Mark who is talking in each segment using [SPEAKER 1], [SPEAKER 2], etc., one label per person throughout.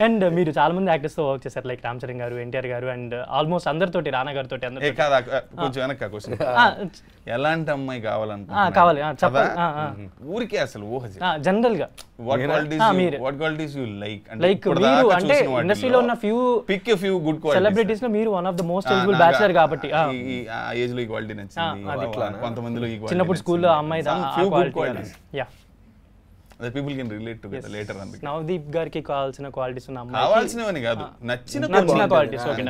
[SPEAKER 1] And మీరు చాలా మంది యాక్టర్స్తో వర్క్ చేశారు, లైక్ రామ్ చరణ్ గారు, ఎన్టీఆర్ గారు, అండ్ ఆల్మోస్ట్ అందరితోటి, రానా గారితో అందరితో.
[SPEAKER 2] కొంచెం వెనక క్వశ్చన్, ఎలాంటి అమ్మాయి కావాలి
[SPEAKER 1] చెప్పాలి
[SPEAKER 2] ఊరికే అసలు ఊహ
[SPEAKER 1] జనరల్ గా
[SPEAKER 2] what qualities you like
[SPEAKER 1] like మీరు అంటే ఇండస్ట్రీలో ఉన్న
[SPEAKER 2] pick a few good qualities
[SPEAKER 1] celebrities లో మీరు one of the most eligible bachelor కాబట్టి
[SPEAKER 2] ఈ ఏజ్ లో ఈ క్వాలిటీ నచ్చింది, కొంతమందిలో ఈ క్వాలిటీ
[SPEAKER 1] చిన్నప్పుడు స్కూల్లో అమ్మాయి yeah
[SPEAKER 2] that people can relate together later on.
[SPEAKER 1] Navdeep గారికి కావాల్సిన క్వాలిటీస్ ఉన్న అమ్మాయి
[SPEAKER 2] కావాల్సినవని కాదు, నచ్చిన
[SPEAKER 1] క్వాలిటీస్. ఓకే,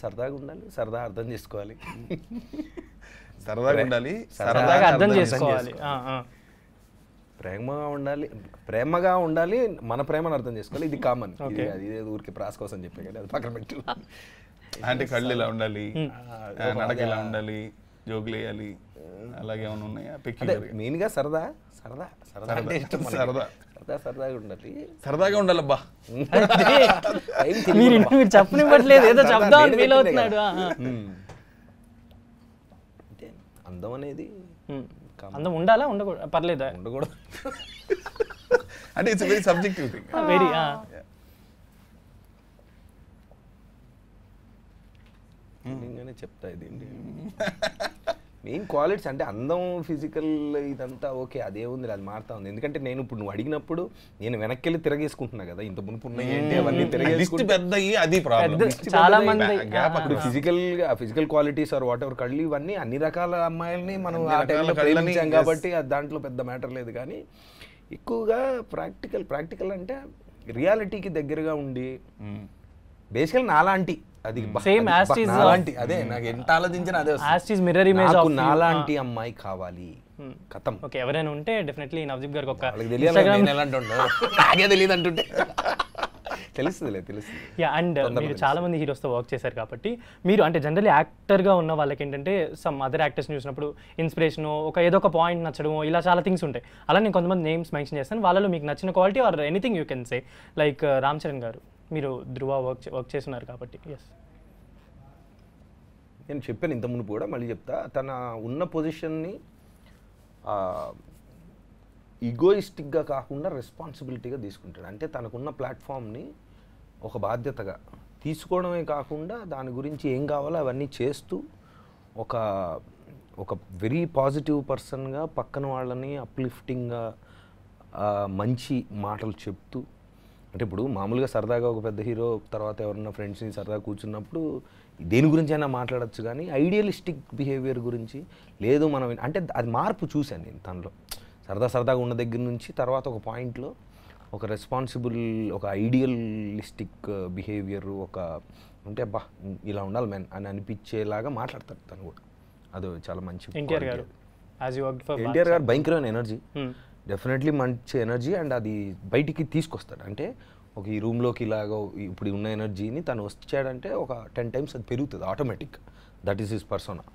[SPEAKER 3] సరదాగా ఉండాలి, సరదా అర్థం చేసుకోవాలి,
[SPEAKER 2] సరదాగా ఉండాలి,
[SPEAKER 1] సరదాగా అర్థం చేసుకోవాలి,
[SPEAKER 3] ప్రేమగా ఉండాలి, మన ప్రేమను అర్థం చేసుకోవాలి. ఇది కామన్, అది ఊరికి ప్రాస్ కోసం చెప్పే కానీ అది పక్కన పెట్టు.
[SPEAKER 2] అంటే కళ్ళు ఇలా ఉండాలి, నడక ఇలా ఉండాలి, జోకులు వేయాలి, అలాగే ఏమైనా ఉన్నాయా?
[SPEAKER 3] మెయిన్ గా సరదా సరదాగా ఉండాలి,
[SPEAKER 2] సరదాగా ఉండాలబ్బా.
[SPEAKER 1] మీరు చెప్పనివ్వట్లేదు, ఏదో చెప్దామని ఫీల్ అవుతున్నాడు.
[SPEAKER 3] అందం అనేది
[SPEAKER 1] అందం ఉండాలా ఉండకూడదు, పర్లేదా?
[SPEAKER 3] ఉండకూడదు
[SPEAKER 2] అంటే it's very subjective thing.
[SPEAKER 1] Very
[SPEAKER 3] చెప్తా ఇది మెయిన్ క్వాలిటీస్ అంటే అందం, ఫిజికల్ ఇదంతా ఓకే, అదే ఉంది, అది మారుతా ఉంది. ఎందుకంటే నేను ఇప్పుడు నువ్వు అడిగినప్పుడు నేను వెనక్కి వెళ్ళి తిరగేసుకుంటున్నా కదా, ఇంత మునుపు ఉన్నాయి ఏంటి అవన్నీ
[SPEAKER 2] తిరగేసుకుంటే అది
[SPEAKER 1] చాలా మంది
[SPEAKER 3] physical qualities or whatever, కళ్ళు ఇవన్నీ అన్ని రకాల అమ్మాయిల్ని మనం ఆ టైంలో ప్రేమించాం కాబట్టి దాంట్లో పెద్ద మ్యాటర్ లేదు. కానీ ఎక్కువగా ప్రాక్టికల్ అంటే రియాలిటీకి దగ్గరగా ఉండి బేసికల్ నాలాంటి, అది
[SPEAKER 1] సేమ్
[SPEAKER 3] నాలాంటి, అదే నాకు ఎంత ఆలోచించిన అదే
[SPEAKER 1] మిర్రర్ ఇమేజ్ ఆఫ్
[SPEAKER 3] నాలాంటి అమ్మాయి కావాలి. కథం.
[SPEAKER 1] ఓకే, ఎవరైనా ఉంటే డెఫినెట్లీ నవదీప్ గారికి ఒక
[SPEAKER 3] నాకే తెలియదు అంటుంటే తెలుస్తుంది.
[SPEAKER 1] యా, అండ్ మీరు చాలా మంది హీరోస్తో వర్క్ చేశారు కాబట్టి మీరు అంటే జనరల్లీ యాక్టర్గా ఉన్న వాళ్ళకి ఏంటంటే సమ్ అదర్ యాక్టర్స్ని చూసినప్పుడు ఇన్స్పిరేషన్, ఏదో ఒక పాయింట్ నచ్చడం, ఇలా చాలా థింగ్స్ ఉంటాయి. అలా నేను కొంతమంది నేమ్స్ మెన్షన్ చేస్తాను, వాళ్ళలో మీకు నచ్చిన quality or anything you can say. Like Ram Charan గారు, మీరు ధృవ వర్క్ చేస్తున్నారు కాబట్టి. ఎస్,
[SPEAKER 3] నేను చెప్పాను ఇంత ముందు కూడా, మళ్ళీ చెప్తా. తన ఉన్న పొజిషన్ని ఈగోయిస్టిక్గా కాకుండా రెస్పాన్సిబిలిటీగా తీసుకుంటాడు. అంటే తనకున్న ప్లాట్ఫామ్ని ఒక బాధ్యతగా తీసుకోవడమే కాకుండా దాని గురించి ఏం కావాలో అవన్నీ చేస్తూ ఒక వెరీ పాజిటివ్ పర్సన్గా పక్కన వాళ్ళని అప్లిఫ్టింగ్గా మంచి మాటలు చెప్తూ, అంటే ఇప్పుడు మామూలుగా సరదాగా ఒక పెద్ద హీరో తర్వాత ఎవరన్నా ఫ్రెండ్స్ని సరదాగా కూర్చున్నప్పుడు దేని గురించి అయినా మాట్లాడచ్చు, కానీ ఐడియలిస్టిక్ బిహేవియర్ గురించి లేదు మనం అంటే అది మార్పు చూశాను నేను తనలో. సరదాగా ఉన్న దగ్గర నుంచి తర్వాత ఒక పాయింట్లో ఒక రెస్పాన్సిబుల్, ఒక ఐడియలిస్టిక్ బిహేవియర్, ఒక అంటే అబ్బా ఇలా ఉండాలి మ్యాన్ అని అనిపించేలాగా మాట్లాడతాడు తను కూడా. అది చాలా మంచి.
[SPEAKER 1] ఎన్టీఆర్
[SPEAKER 3] గారు భయంకరమైన ఎనర్జీ, డెఫినెట్లీ మంచి ఎనర్జీ, అండ్ అది బయటికి తీసుకొస్తాడు. అంటే ఒక ఈ రూమ్లోకి ఇలాగో ఇప్పుడు ఉన్న ఎనర్జీని తను వచ్చాడంటే ఒక 10 times అది పెరుగుతుంది automatic. That is his persona.